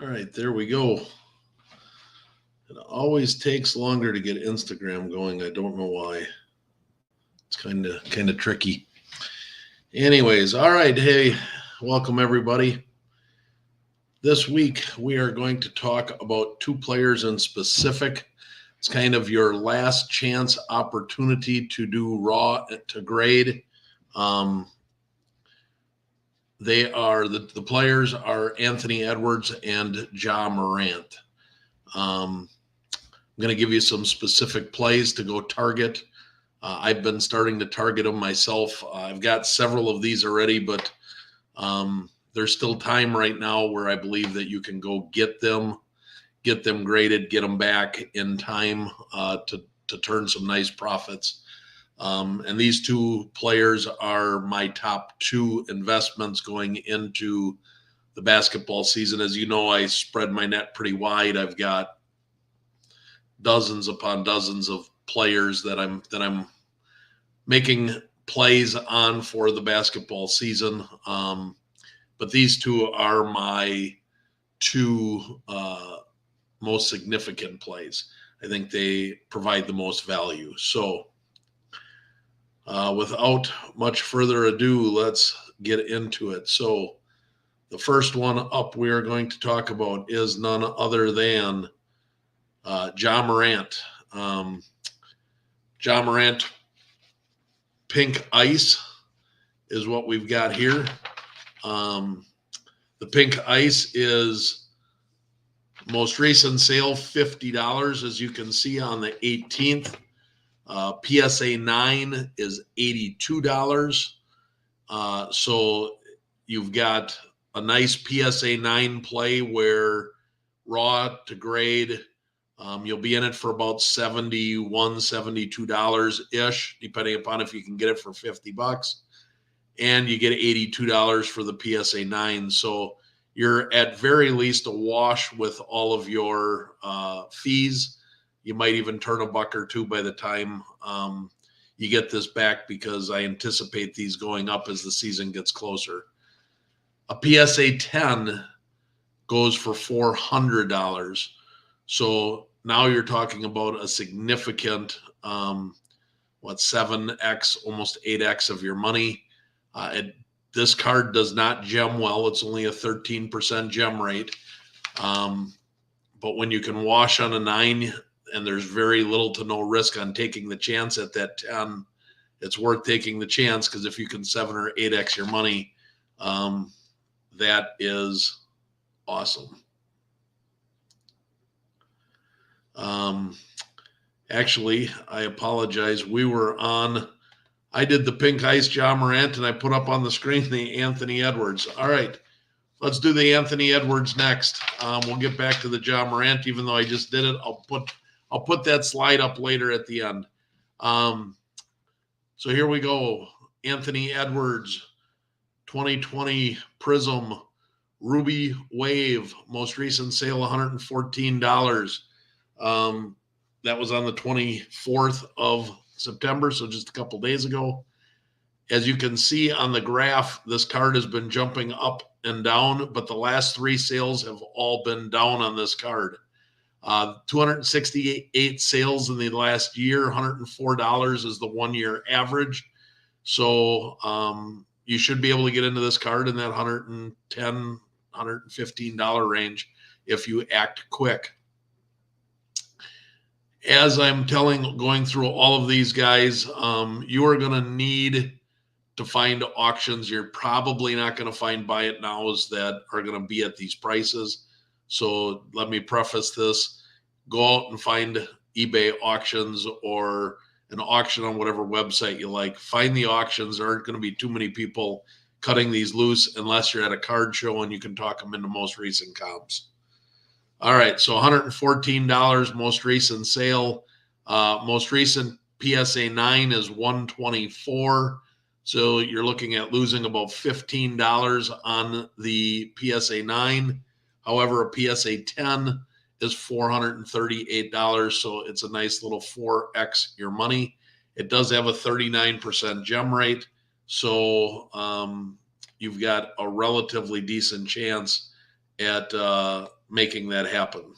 All right, there we go. It always takes longer to get Instagram going. I don't know why. It's kind of tricky. Anyways, all right. Hey, welcome everybody. This week we are going to talk about two players in specific. It's kind of your last chance opportunity to do raw to grade. Um, they are the players are Anthony Edwards and Ja Morant. I'm going to give you some specific plays to go target. I've been starting to target them myself. I've got several of these already, but there's still time right now where I believe that you can go get them graded, get them back in time to turn some nice profits. And these two players are my top two investments going into the basketball season. As you know, I spread my net pretty wide. I've got dozens upon dozens of players that I'm making plays on for the basketball season. But these two are my two most significant plays. I think they provide the most value. So without much further ado, let's get into it. So the first one up we are going to talk about is none other than Ja Morant. Ja Morant Pink Ice is what we've got here. The Pink Ice is most recent sale, $50, as you can see on the 18th. PSA 9 is $82. So you've got a nice PSA 9 play where raw to grade, you'll be in it for about $71, $72-ish, depending upon if you can get it for $50. And you get $82 for the PSA 9. So you're at very least a wash with all of your fees. You might even turn a buck or two by the time you get this back, because I anticipate these going up as the season gets closer. A PSA 10 goes for $400. So now you're talking about a significant, 7x, almost 8x of your money. This card does not gem well. It's only a 13% gem rate. But when you can wash on a 9 and there's very little to no risk on taking the chance at that 10, it's worth taking the chance, because if you can 7 or 8x your money, that is awesome. Actually, I apologize. I did the Pink Ice Ja Morant, and I put up on the screen the Anthony Edwards. All right, let's do the Anthony Edwards next. We'll get back to the Ja Morant, even though I just did it. I'll put that slide up later at the end. So here we go. Anthony Edwards, 2020 Prism Ruby Wave, most recent sale, $114. That was on the 24th of September, so just a couple days ago. As you can see on the graph, this card has been jumping up and down, but the last three sales have all been down on this card. 268 sales in the last year, $104 is the 1 year average. So you should be able to get into this card in that $110, $115 range if you act quick. As I'm going through all of these guys, you are going to need to find auctions. You're probably not going to find buy it nows that are going to be at these prices. So let me preface this. Go out and find eBay auctions or an auction on whatever website you like. Find the auctions. There aren't going to be too many people cutting these loose unless you're at a card show and you can talk them into most recent comps. All right, so $114, most recent sale. Most recent PSA 9 is $124. So you're looking at losing about $15 on the PSA 9. However, a PSA 10 is $438. So it's a nice little 4x your money. It does have a 39% gem rate. So you've got a relatively decent chance at making that happen.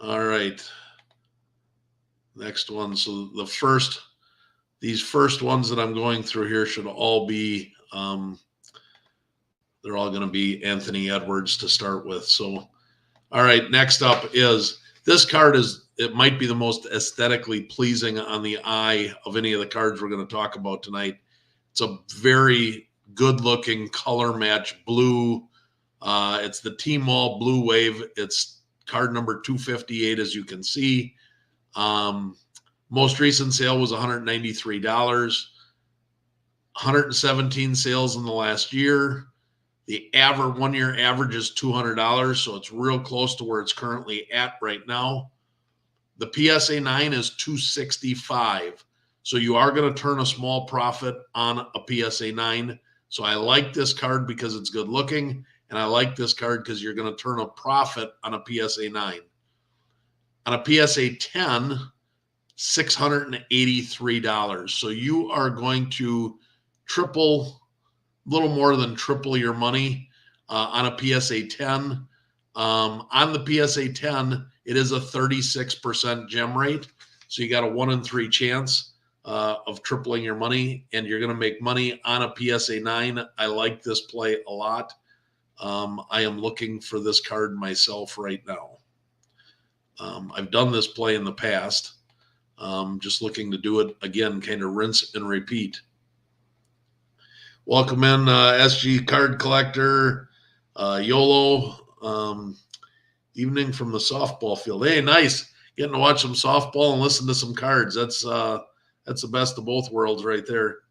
All right. Next one. So these first ones that I'm going through here should all be, they're all going to be Anthony Edwards to start with. So, all right, next up is, this card it might be the most aesthetically pleasing on the eye of any of the cards we're going to talk about tonight. It's a very good looking color match blue. It's the T-Mall Blue Wave. It's card number 258, as you can see. Most recent sale was $193. 117 sales in the last year. The average 1 year average is $200, so it's real close to where it's currently at right now. The PSA 9 is $265, so you are going to turn a small profit on a PSA 9. So I like this card because it's good looking, and I like this card because you're going to turn a profit on a PSA 9. On a PSA 10, $683. So you are going to triple, a little more than triple your money on a PSA 10. On the PSA 10, it is a 36% gem rate. So you got a 1 in 3 chance of tripling your money, and you're going to make money on a PSA 9. I like this play a lot. I am looking for this card myself right now. I've done this play in the past. Just looking to do it again, kind of rinse and repeat. Welcome in, SG Card Collector, YOLO. Evening from the softball field. Hey, nice. Getting to watch some softball and listen to some cards. That's the best of both worlds right there.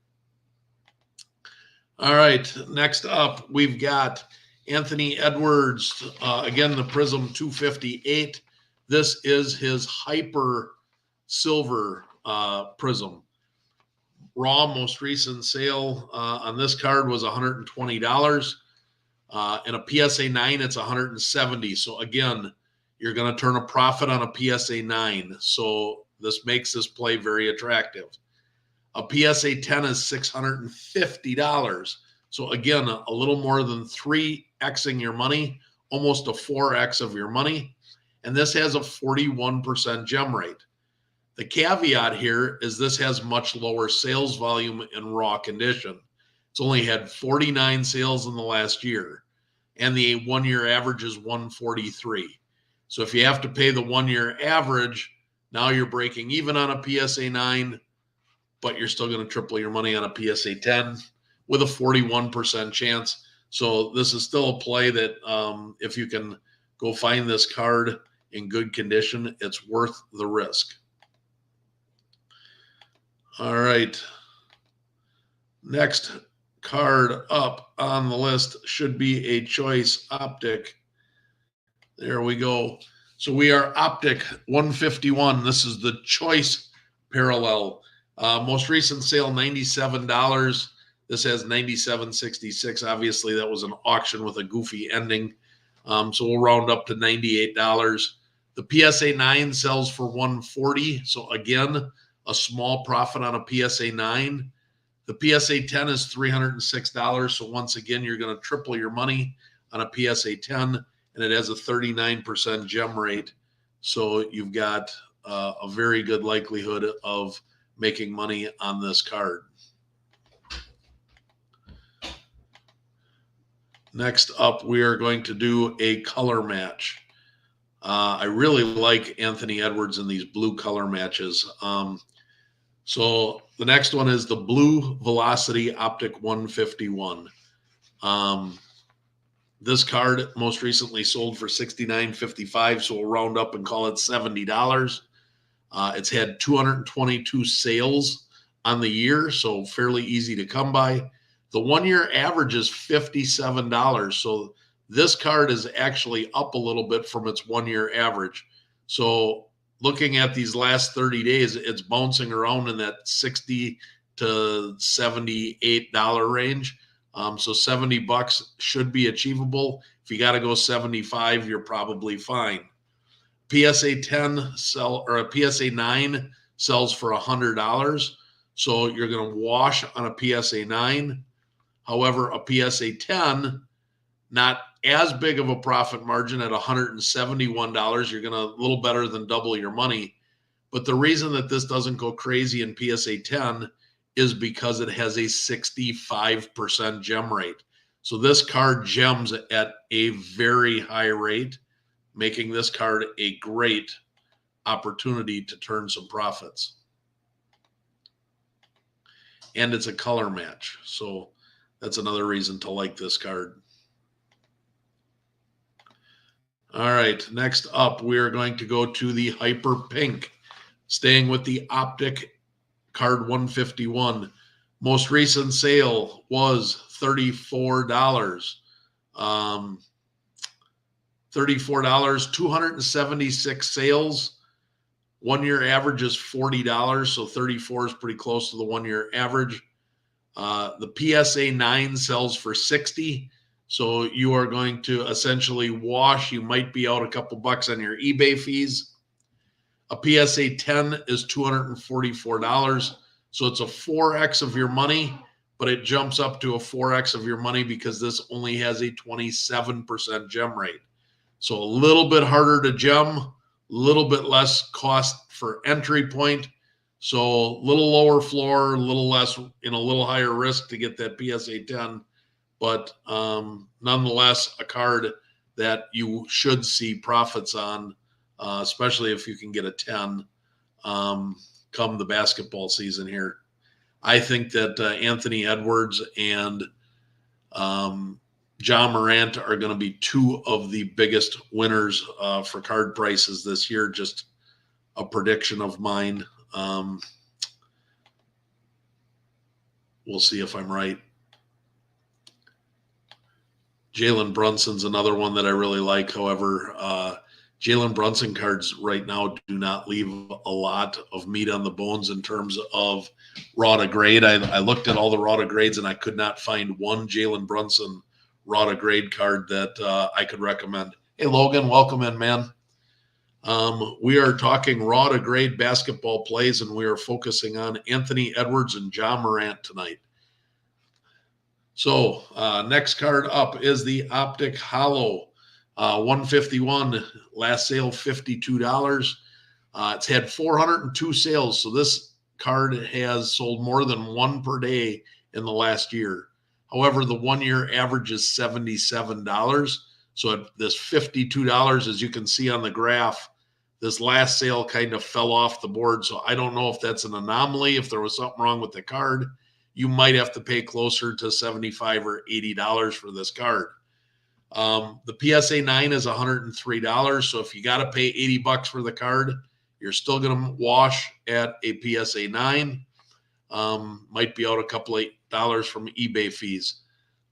All right, next up, we've got Anthony Edwards. Again, the Prism 258. This is his Hyper Silver Prism. Raw most recent sale on this card was $120. And a PSA 9, it's $170. So again, you're going to turn a profit on a PSA 9. So this makes this play very attractive. A PSA 10 is $650. So again, a little more than 3xing your money, almost a 4x of your money. And this has a 41% gem rate. The caveat here is this has much lower sales volume in raw condition. It's only had 49 sales in the last year, and the 1 year average is 143. So if you have to pay the 1 year average, now you're breaking even on a PSA 9, but you're still going to triple your money on a PSA 10 with a 41% chance. So this is still a play that if you can go find this card in good condition, it's worth the risk. All right. Next card up on the list should be a Choice Optic. There we go. So we are Optic 151. This is the Choice Parallel. Most recent sale, $97. This has $97.66. Obviously, that was an auction with a goofy ending. So we'll round up to $98. The PSA 9 sells for $140. So again, a small profit on a PSA 9. The PSA 10 is $306. So once again, you're going to triple your money on a PSA 10, and it has a 39% gem rate. So you've got a very good likelihood of making money on this card. Next up, we are going to do a color match. I really like Anthony Edwards in these blue color matches. So the next one is the Blue Velocity Optic 151. This card most recently sold for $69.55, so we'll round up and call it $70. It's had 222 sales on the year, so fairly easy to come by. The 1 year average is $57. So this card is actually up a little bit from its 1 year average. So looking at these last 30 days, it's bouncing around in that $60 to $78 range. So $70 should be achievable. If you got to go 75, you're probably fine. PSA 10 or a PSA 9 sells for $100. So you're going to wash on a PSA 9. However, a PSA 10 Not as big of a profit margin at $171. You're going to a little better than double your money. But the reason that this doesn't go crazy in PSA 10 is because it has a 65% gem rate. So this card gems at a very high rate, making this card a great opportunity to turn some profits. And it's a color match. So that's another reason to like this card. All right, next up, we are going to go to the Hyper Pink, staying with the Optic card 151. Most recent sale was $34. $34, 276 sales. 1 year average is $40, so 34 is pretty close to the 1 year average. The PSA 9 sells for $60. So you are going to essentially wash. You might be out a couple bucks on your eBay fees. A PSA 10 is $244. So it's a 4X of your money, but it jumps up to a 4X of your money because this only has a 27% gem rate. So a little bit harder to gem, a little bit less cost for entry point. So a little lower floor, a little less, in a little higher risk to get that PSA 10. But nonetheless, a card that you should see profits on, especially if you can get a 10 come the basketball season here. I think that Anthony Edwards and Ja Morant are going to be two of the biggest winners for card prices this year. Just a prediction of mine. We'll see if I'm right. Jalen Brunson's another one that I really like. However, Jalen Brunson cards right now do not leave a lot of meat on the bones in terms of raw to grade. I looked at all the raw to grades and I could not find one Jalen Brunson raw to grade card that I could recommend. Hey, Logan, welcome in, man. We are talking raw to grade basketball plays, and we are focusing on Anthony Edwards and Ja Morant tonight. So next card up is the Optic Holo 151. Last sale $52. It's had 402 sales. So this card has sold more than one per day in the last year. However, the 1 year average is $77. So at this $52, as you can see on the graph, this last sale kind of fell off the board. So I don't know if that's an anomaly, if there was something wrong with the card. You might have to pay closer to $75 or $80 for this card. The PSA 9 is $103. So if you got to pay $80 for the card, you're still going to wash at a PSA 9. Might be out a couple of dollars from eBay fees.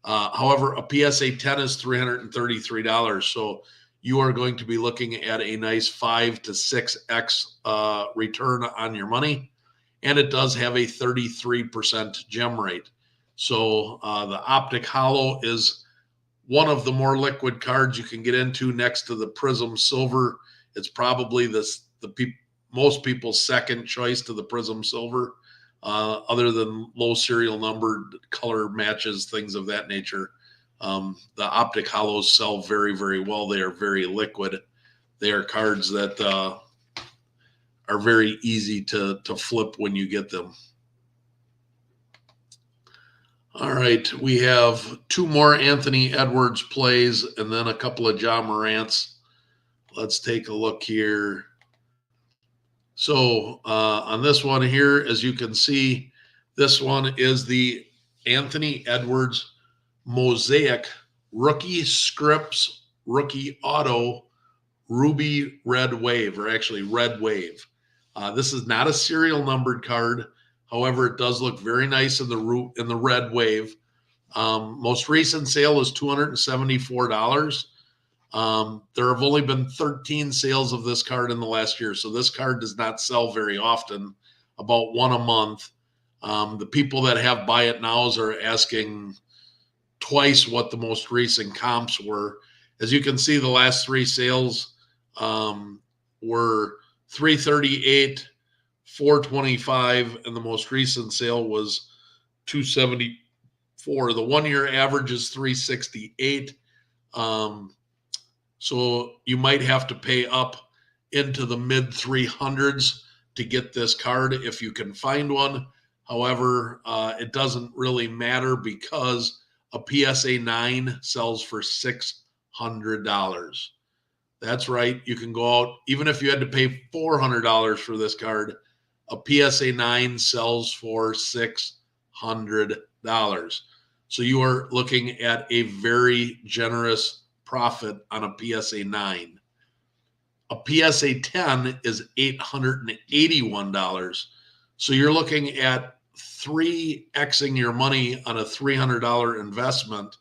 However, a PSA 10 is $333. So you are going to be looking at a nice 5 to 6X return on your money. And it does have a 33% gem rate. So the Optic Holo is one of the more liquid cards you can get into next to the Prism Silver. It's probably most people's second choice to the Prism Silver, other than low serial numbered color matches, things of that nature. The Optic Holos sell very, very well. They are very liquid. They are cards that are very easy to flip when you get them. All right, we have two more Anthony Edwards plays and then a couple of Ja Morants. Let's take a look here. So on this one here, as you can see, this one is the Anthony Edwards Mosaic Rookie Scripts Rookie Auto Ruby Red Wave, or actually Red Wave. This is not a serial numbered card. However, it does look very nice in the red wave. Most recent sale is $274. There have only been 13 sales of this card in the last year. So this card does not sell very often, about one a month. The people that have buy it nows are asking twice what the most recent comps were. As you can see, the last three sales were $338, $425, and the most recent sale was $274. The 1 year average is $368. So you might have to pay up into the mid 300s to get this card if you can find one. However, it doesn't really matter because a PSA 9 sells for $600. That's right. You can go out, even if you had to pay $400 for this card, a PSA 9 sells for $600. So you are looking at a very generous profit on a PSA 9. A PSA 10 is $881. So you're looking at 3xing your money on a $300 investment.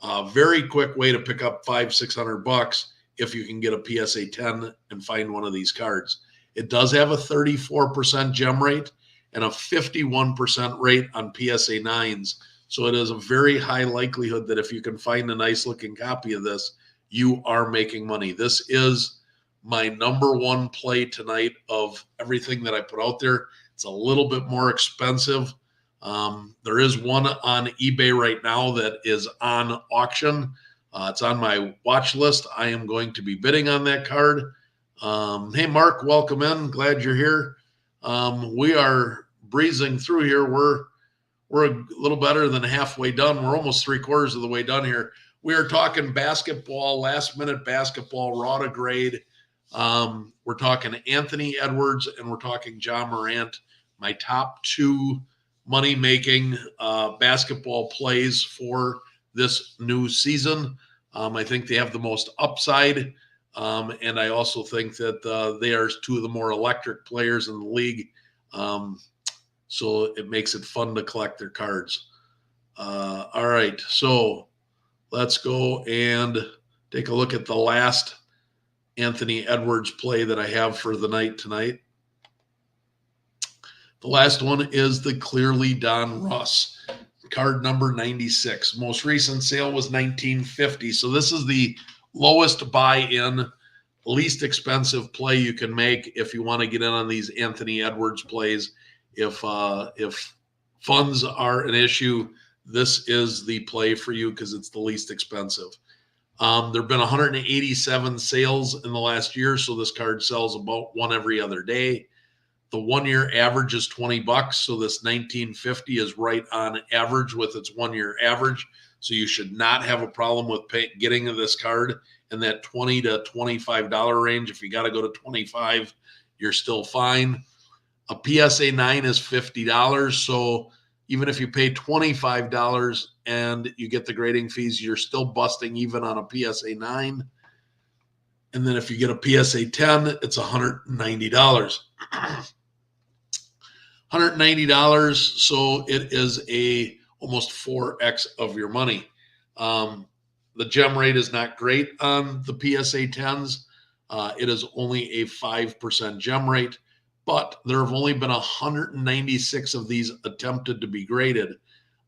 A very quick way to pick up $500-600 if you can get a PSA 10 and find one of these cards. It does have a 34% gem rate and a 51% rate on PSA 9s. So it is a very high likelihood that if you can find a nice looking copy of this, you are making money. This is my number one play tonight of everything that I put out there. It's a little bit more expensive. There is one on eBay right now that is on auction. It's on my watch list. I am going to be bidding on that card. Hey, Mark, welcome in. Glad you're here. We are breezing through here. We're a little better than halfway done. We're almost 3/4 of the way done here. We are talking basketball, last minute basketball, raw to grade. We're talking Anthony Edwards and we're talking Ja Morant, my top two money-making basketball plays for this new season. I think they have the most upside, and I also think that they are two of the more electric players in the league. So it makes it fun to collect their cards. All right, so let's go and take a look at the last Anthony Edwards play that I have for the night tonight. The last one is the Clearly Don Russ, card number 96. Most recent sale was $19.50. So this is the lowest buy-in, least expensive play you can make if you want to get in on these Anthony Edwards plays. If funds are an issue, this is the play for you because it's the least expensive. There have been 187 sales in the last year, so this card sells about one every other day. The 1 year average is $20, so this $19.50 is right on average with its 1 year average. So you should not have a problem with getting this card in that $20 to $25 range. If you got to go to $25, you're still fine. A PSA 9 is $50, so even if you pay $25 and you get the grading fees, you're still busting even on a PSA 9. And then if you get a PSA 10, it's $190. $190, so it is almost 4x of your money. The gem rate is not great on the PSA 10s. It is only a 5% gem rate, but there have only been 196 of these attempted to be graded.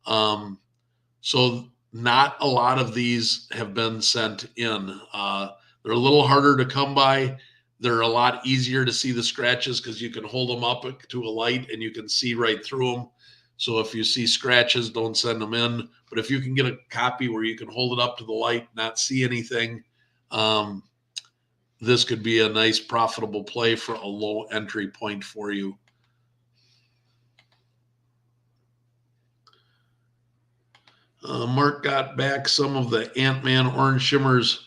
So not a lot of these have been sent in. They're a little harder to come by. They're a lot easier to see the scratches because you can hold them up to a light and you can see right through them. So if you see scratches, don't send them in. But if you can get a copy where you can hold it up to the light, not see anything, this could be a nice profitable play for a low entry point for you. Mark got back some of the Ant-Man Orange Shimmers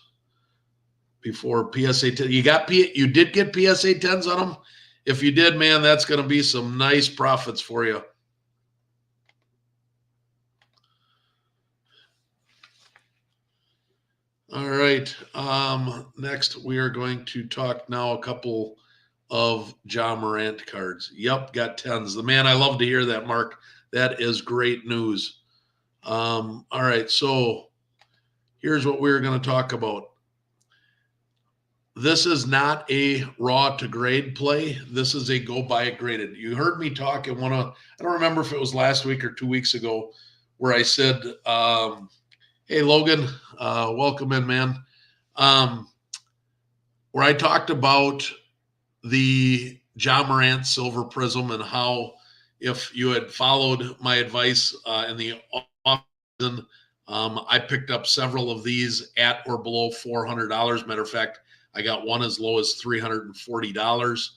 before PSA 10. You did get PSA 10s on them? If you did, man, that's going to be some nice profits for you. All right. Next, we are going to talk now a couple of Ja Morant cards. Yep, got 10s. The man, I love to hear that, Mark. That is great news. All right, so here's what we're going to talk about. This is not a raw to grade play. This is a go buy it graded. You heard me talk in I don't remember if it was last week or 2 weeks ago, where I said, hey, Logan, welcome in, man. Where I talked about the Ja Morant Silver Prism and how if you had followed my advice in the offseason, I picked up several of these at or below $400. Matter of fact, I got one as low as $340.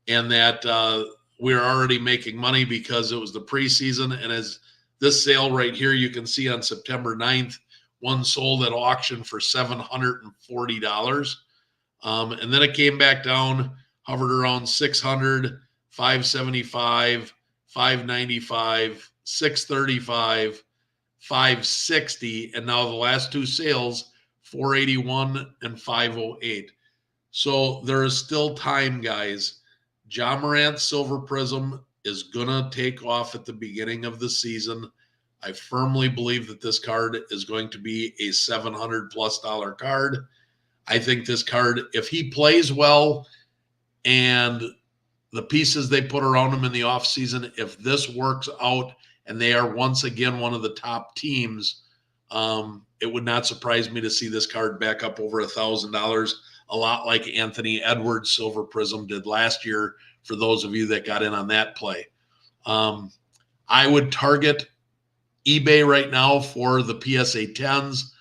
And that we're already making money because it was the preseason. And as this sale right here, you can see on September 9th, one sold at auction for $740. And then it came back down, hovered around 600, 575, 595, 635, 560, and now the last two sales, 481 and 508. So there is still time, guys. Ja Morant Silver Prism is going to take off at the beginning of the season. I firmly believe that this card is going to be a $700+ card. I think this card, if he plays well and the pieces they put around him in the offseason, if this works out and they are once again one of the top teams, it would not surprise me to see this card back up over $1,000, a lot like Anthony Edwards Silver Prism did last year, for those of you that got in on that play. I would target eBay right now for the PSA 10s.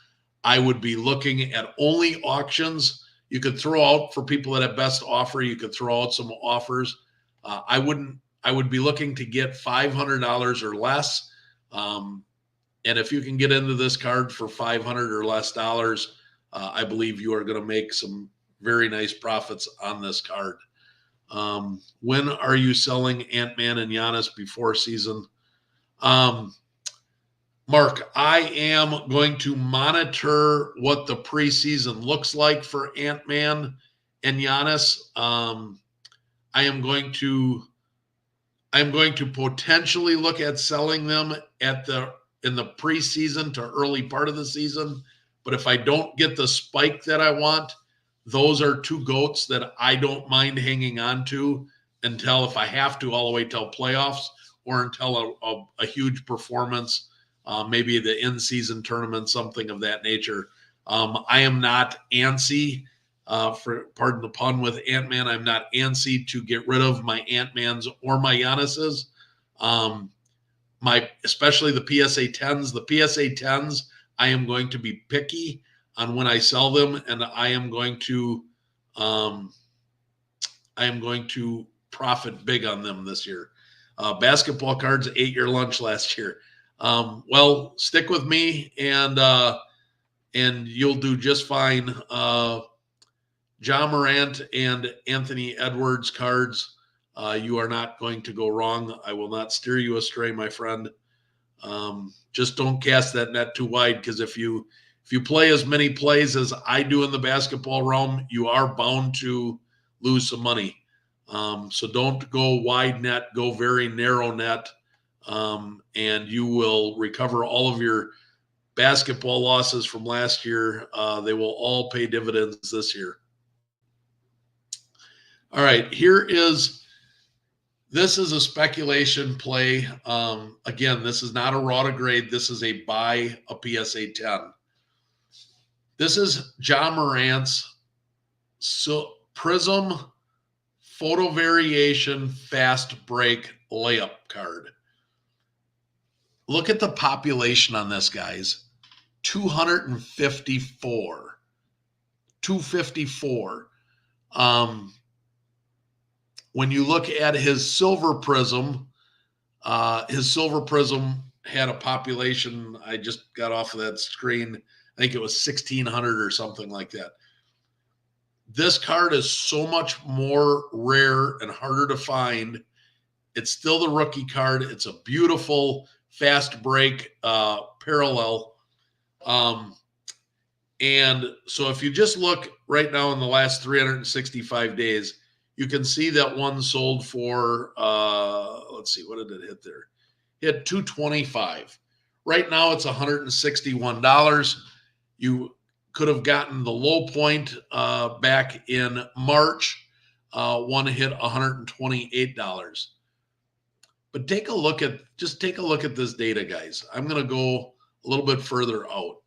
I would be looking at only auctions. You could throw out, for people that have best offer, you could throw out some offers. I would be looking to get $500 or less. And if you can get into this card for $500 or less dollars, I believe you are going to make some very nice profits on this card. When are you selling Ant-Man and Giannis before season? Mark, I am going to monitor what the preseason looks like for Ant-Man and Giannis. I am going to potentially look at selling them in the preseason to early part of the season. But if I don't get the spike that I want, those are two goats that I don't mind hanging on to until, if I have to, all the way till playoffs or until a huge performance. Maybe the in-season tournament, something of that nature. I am not antsy, for pardon the pun with Ant-Man. I'm not antsy to get rid of my Ant-Mans or my Giannis's. Especially the PSA 10s. The PSA 10s, I am going to be picky on when I sell them, and I am going to profit big on them this year. Basketball cards, ate your lunch last year. Well, stick with me and you'll do just fine. Ja Morant and Anthony Edwards cards, you are not going to go wrong. I will not steer you astray, my friend. Just don't cast that net too wide, because if you play as many plays as I do in the basketball realm, you are bound to lose some money. So don't go wide net, go very narrow net. And you will recover all of your basketball losses from last year. They will all pay dividends this year. All right, this is a speculation play. Again, this is not a raw to grade. This is a buy a PSA 10. This is Ja Morant's Prism Photo Variation Fast Break Layup card. Look at the population on this, guys. 254. 254. When you look at his Silver Prism had a population, I just got off of that screen, I think it was 1,600 or something like that. This card is so much more rare and harder to find. It's still the rookie card. It's a beautiful fast break parallel. And so if you just look right now in the last 365 days, you can see that one sold for, let's see, what did it hit there? It hit $225. Right now it's $161. You could have gotten the low point back in March. One hit $128. But take a look at this data, guys. I'm going to go a little bit further out.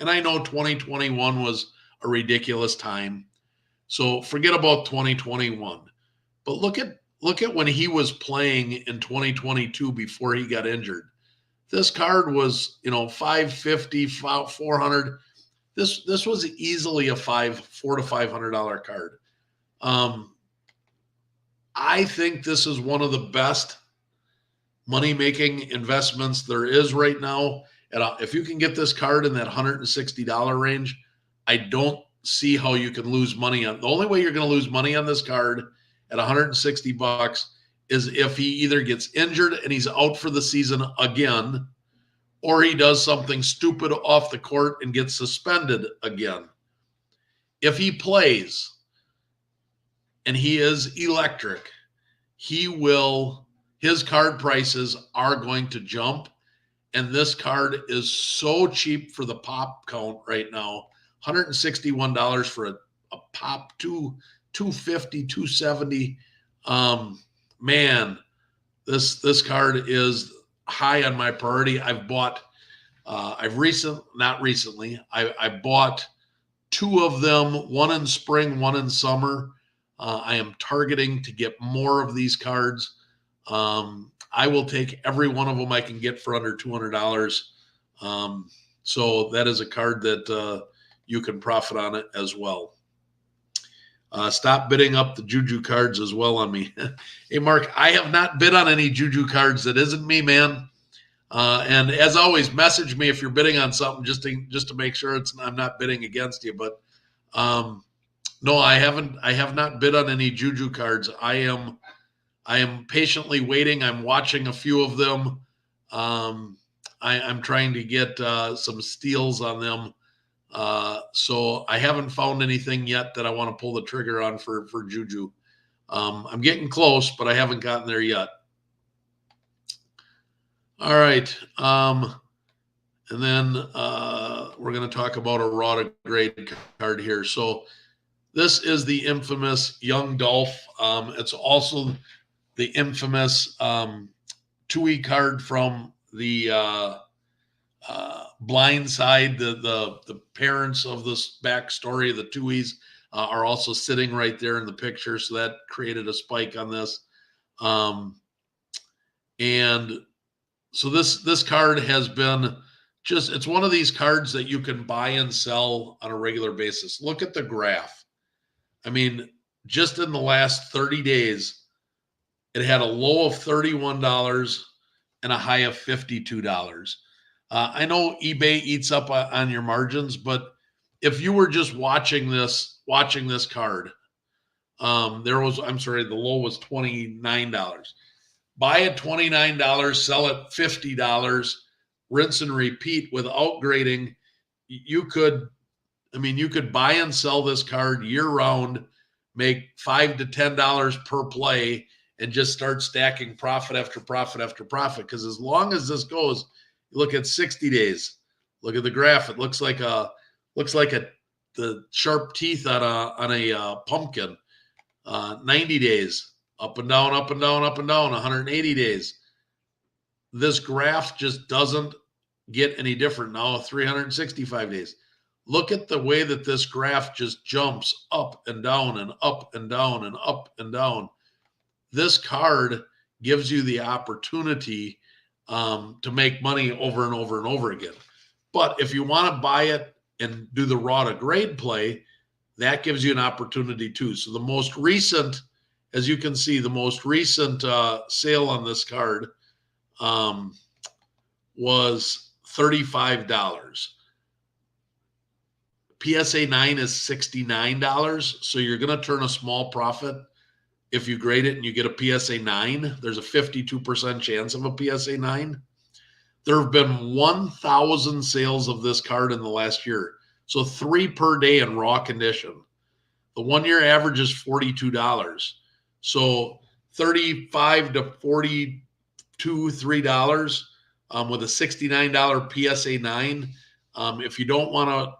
And I know 2021 was a ridiculous time. So forget about 2021. But look at when he was playing in 2022 before he got injured. This card was, 550, 400. This was easily a $400 to $500 card. I think this is one of the best money-making investments there is right now. And if you can get this card in that $160 range, I don't see how you can lose money on. The only way you're going to lose money on this card at $160 is if he either gets injured and he's out for the season again, or he does something stupid off the court and gets suspended again. If he plays and he is electric, his card prices are going to jump. And this card is so cheap for the pop count right now. $161 for a pop, 250, 270. Man, this card is high on my priority. I bought two of them, one in spring, one in summer. I am targeting to get more of these cards. I will take every one of them I can get for under $200. So that is a card that you can profit on it as well. Stop bidding up the Juju cards as well on me. Hey, Mark, I have not bid on any Juju cards. That isn't me, man. And as always, message me if you're bidding on something just to make sure I'm not bidding against you. But no, I have not bid on any Juju cards. I am patiently waiting. I'm watching a few of them. I'm trying to get some steals on them. So I haven't found anything yet that I want to pull the trigger on for Juju. I'm getting close, but I haven't gotten there yet. All right. And then we're going to talk about a raw to grade card here. So this is the infamous Young Dolph. It's also the infamous Tui card from the Blind Side. The parents of this backstory of the Tuis are also sitting right there in the picture. So that created a spike on this. And so this card has been it's one of these cards that you can buy and sell on a regular basis. Look at the graph. I mean, just in the last 30 days, it had a low of $31 and a high of $52. I know eBay eats up on your margins, but if you were just watching this card, the low was $29. Buy at $29, sell at $50, rinse and repeat without grading. You could buy and sell this card year round, make $5 to $10 per play, and just start stacking profit after profit after profit. Because as long as this goes, you look at 60 days, look at the graph. It looks like the sharp teeth on a pumpkin. 90 days, up and down, up and down, up and down. 180 days. This graph just doesn't get any different now. 365 days. Look at the way that this graph just jumps up and down and up and down and up and down. This card gives you the opportunity to make money over and over and over again. But if you want to buy it and do the raw to grade play, that gives you an opportunity too. So the most recent, as you can see, sale on this card was $35. PSA 9 is $69. So you're going to turn a small profit if you grade it and you get a PSA 9. There's a 52% chance of a PSA 9. There have been 1,000 sales of this card in the last year. So 3 per day in raw condition. The 1-year average is $42. So $35 to $42, $3 with a $69 PSA 9. If you don't want to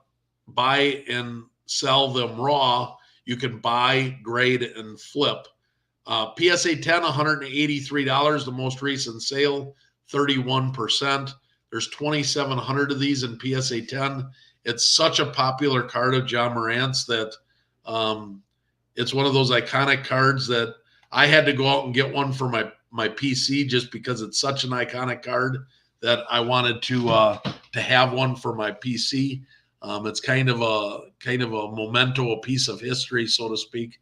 buy and sell them raw, you can buy, grade, and flip. PSA 10, $183, the most recent sale, 31%. There's 2,700 of these in PSA 10. It's such a popular card of Ja Morant's that it's one of those iconic cards that I had to go out and get one for my PC just because it's such an iconic card that I wanted to have one for my PC. It's kind of a memento, a piece of history, so to speak.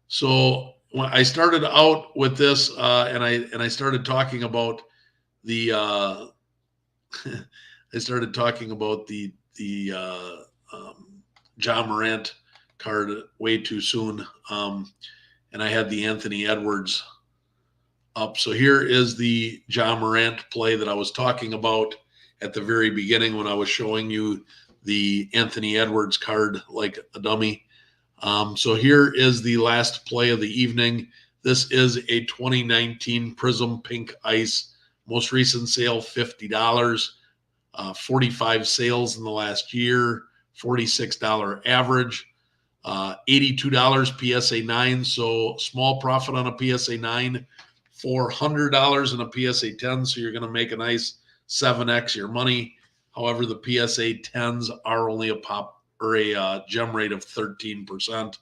So when I started out with this, and I started talking about the I started talking about the Ja Morant card way too soon, and I had the Anthony Edwards up. So here is the Ja Morant play that I was talking about at the very beginning when I was showing you the Anthony Edwards card like a dummy. So here is the last play of the evening. This is a 2019 Prism Pink Ice, most recent sale, $50, 45 sales in the last year, $46 average, $82 PSA 9. So small profit on a PSA 9, $400 in a PSA 10. So you're going to make a nice 7x your money. However, the PSA 10s are only a gem rate of 13%.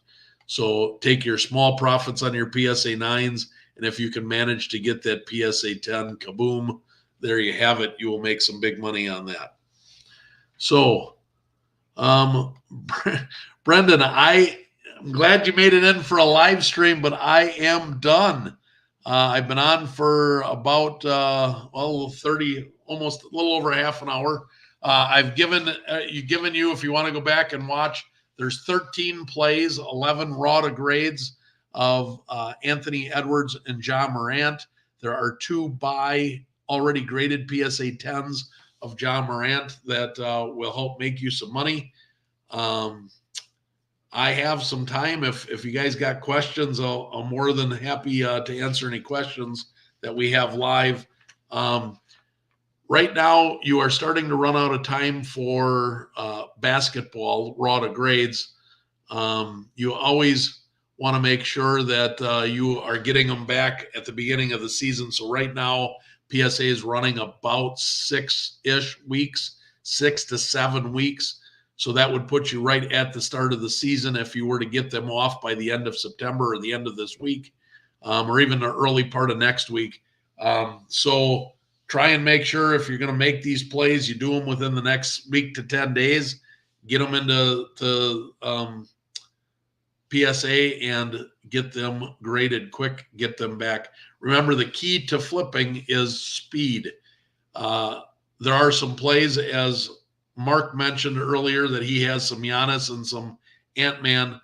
So take your small profits on your PSA 9s, and if you can manage to get that PSA 10, kaboom, there you have it. You will make some big money on that. So, Brendan, I'm glad you made it in for a live stream, but I am done. I've been on for about 30, almost a little over half an hour. I've given you, if you want to go back and watch, there's 13 plays, 11 raw to grades of Anthony Edwards and Ja Morant. There are 2 buy already graded PSA 10s of Ja Morant that will help make you some money. I have some time. If you guys got questions, I'm more than happy to answer any questions that we have live. Right now, you are starting to run out of time for basketball, raw to grades. You always want to make sure that you are getting them back at the beginning of the season. So right now, PSA is running about 6-ish weeks, 6 to 7 weeks. So that would put you right at the start of the season if you were to get them off by the end of September or the end of this week, or even the early part of next week. So try and make sure if you're going to make these plays, you do them within the next week to 10 days. Get them into PSA and get them graded quick, get them back. Remember, the key to flipping is speed. There are some plays, as Mark mentioned earlier, that he has some Giannis and some Ant-Man.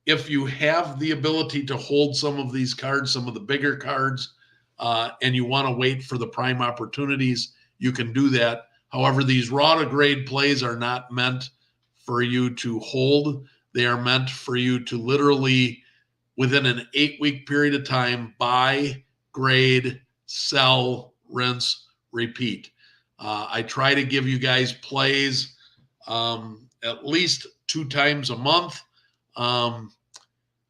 If you have the ability to hold some of these cards, some of the bigger cards, and you want to wait for the prime opportunities, you can do that. However, these raw to grade plays are not meant for you to hold. They are meant for you to literally, within an 8-week period of time, buy, grade, sell, rinse, repeat. I try to give you guys plays at least 2 times a month. I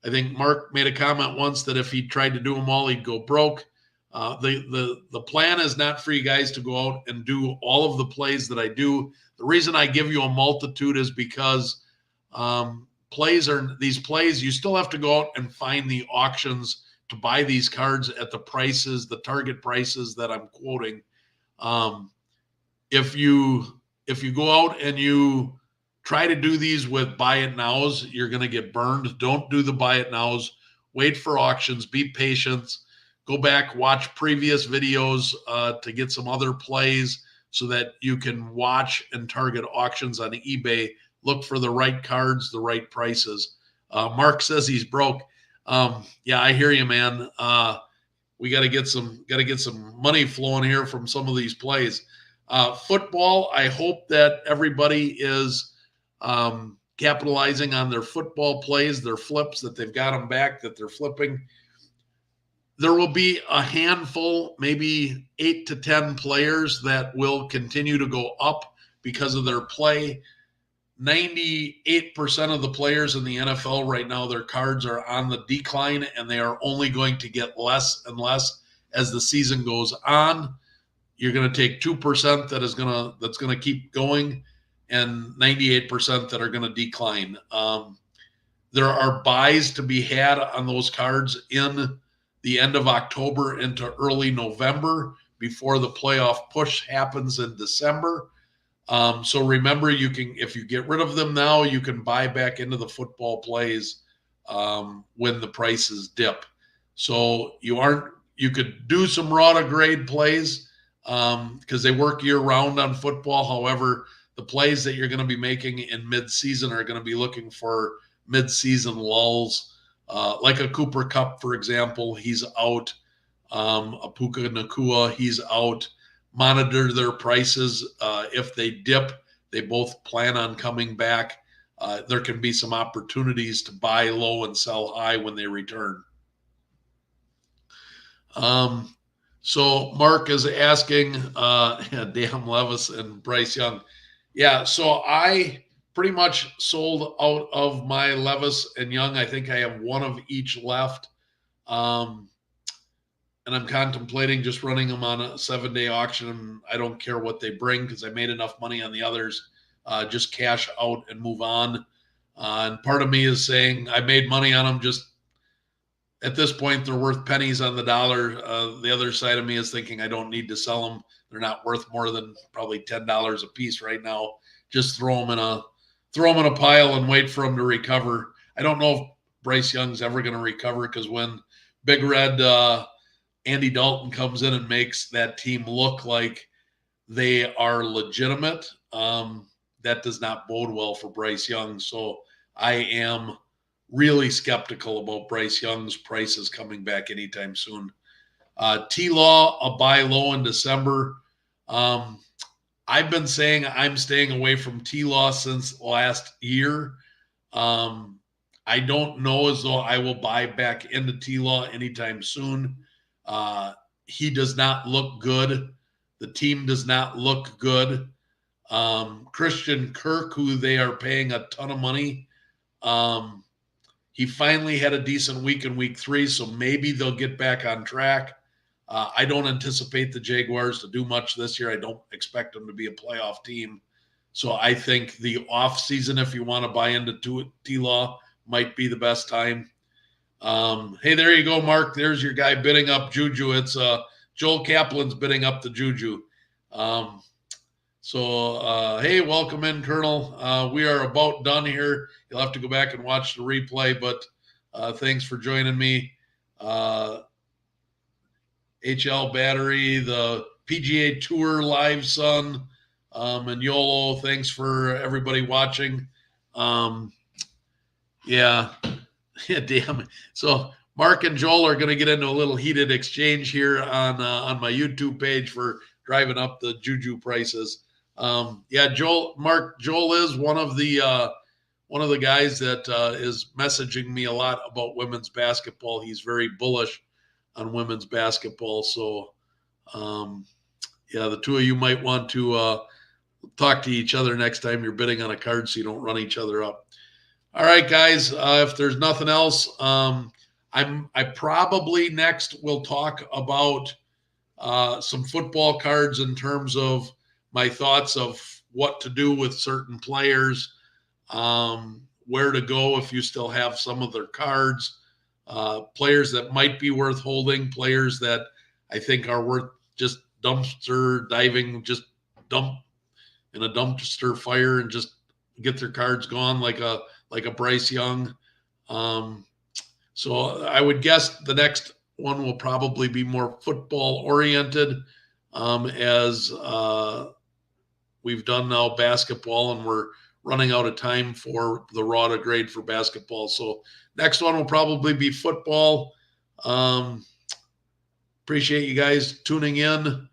think Mark made a comment once that if he tried to do them all, he'd go broke. The plan is not for you guys to go out and do all of the plays that I do. The reason I give you a multitude is because these plays, you still have to go out and find the auctions to buy these cards at the prices, the target prices that I'm quoting. If you go out and you try to do these with buy it nows, you're going to get burned. Don't do the buy it nows. Wait for auctions. Be patient. Go back, watch previous videos to get some other plays so that you can watch and target auctions on eBay. Look for the right cards, the right prices. Mark says he's broke. Yeah, I hear you, man. We got to get some money flowing here from some of these plays. Football, I hope that everybody is capitalizing on their football plays, their flips, that they've got them back, that they're flipping. There will be a handful, maybe 8 to 10 players that will continue to go up because of their play. 98% of the players in the NFL right now, their cards are on the decline, and they are only going to get less and less as the season goes on. You're going to take 2% that's going to keep going, and 98% that are going to decline. There are buys to be had on those cards in the end of October into early November before the playoff push happens in December. So remember, you can, if you get rid of them now, you can buy back into the football plays when the prices dip. So you could do some raw to grade plays because they work year round on football. However, the plays that you're going to be making in mid-season are going to be looking for mid-season lulls, like a Cooper Kupp, for example. He's out. A Puka Nacua, he's out. Monitor their prices. If they dip, they both plan on coming back. There can be some opportunities to buy low and sell high when they return. So Mark is asking, damn Levis and Bryce Young. Yeah, so I pretty much sold out of my Levis and Young. I think I have one of each left. And I'm contemplating just running them on a 7-day auction. I don't care what they bring because I made enough money on the others. Just cash out and move on. And part of me is saying I made money on them. Just at this point, they're worth pennies on the dollar. The other side of me is thinking I don't need to sell them. They're not worth more than probably $10 a piece right now. Just throw them in a pile and wait for them to recover. I don't know if Bryce Young's ever going to recover because when Big Red Andy Dalton comes in and makes that team look like they are legitimate, that does not bode well for Bryce Young. So I am really skeptical about Bryce Young's prices coming back anytime soon. T-Law, a buy low in December. I've been saying I'm staying away from T-Law since last year. I don't know as though I will buy back into T-Law anytime soon. He does not look good. The team does not look good. Christian Kirk, who they are paying a ton of money, he finally had a decent week in week 3, so maybe they'll get back on track. I don't anticipate the Jaguars to do much this year. I don't expect them to be a playoff team. So I think the off season, if you want to buy into T-Law, might be the best time. Hey, there you go, Mark. There's your guy bidding up Juju. It's Joel Kaplan's bidding up the Juju. Hey, welcome in, Colonel. We are about done here. You'll have to go back and watch the replay, but thanks for joining me. HL Battery, the PGA Tour Live Sun, and YOLO. Thanks for everybody watching. Yeah, damn. So Mark and Joel are going to get into a little heated exchange here on my YouTube page for driving up the Juju prices. Joel is one of the guys that is messaging me a lot about women's basketball. He's very bullish on women's basketball. So, the two of you might want to talk to each other next time you're bidding on a card so you don't run each other up. All right, guys, if there's nothing else, I probably next will talk about some football cards in terms of my thoughts of what to do with certain players, where to go if you still have some of their cards, players that might be worth holding, players that I think are worth just dumpster diving, just dump in a dumpster fire and just get their cards gone like a Bryce Young. So I would guess the next one will probably be more football oriented, as we've done now basketball and we're running out of time for the raw to grade for basketball. So next one will probably be football. Appreciate you guys tuning in.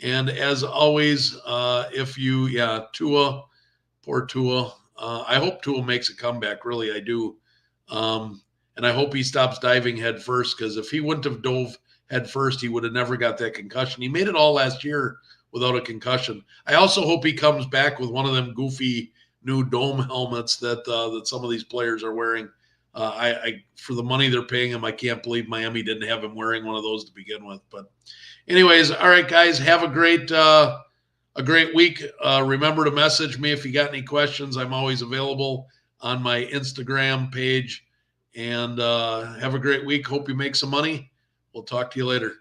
And as always, Tua, poor Tua. I hope Tua makes a comeback. Really, I do. And I hope he stops diving head first, because if he wouldn't have dove head first, he would have never got that concussion. He made it all last year without a concussion. I also hope he comes back with one of them goofy new dome helmets that some of these players are wearing. I for the money they're paying him, I can't believe Miami didn't have him wearing one of those to begin with. But anyways, all right, guys, have a great week. Remember to message me if you got any questions. I'm always available on my Instagram page. And have a great week. Hope you make some money. We'll talk to you later.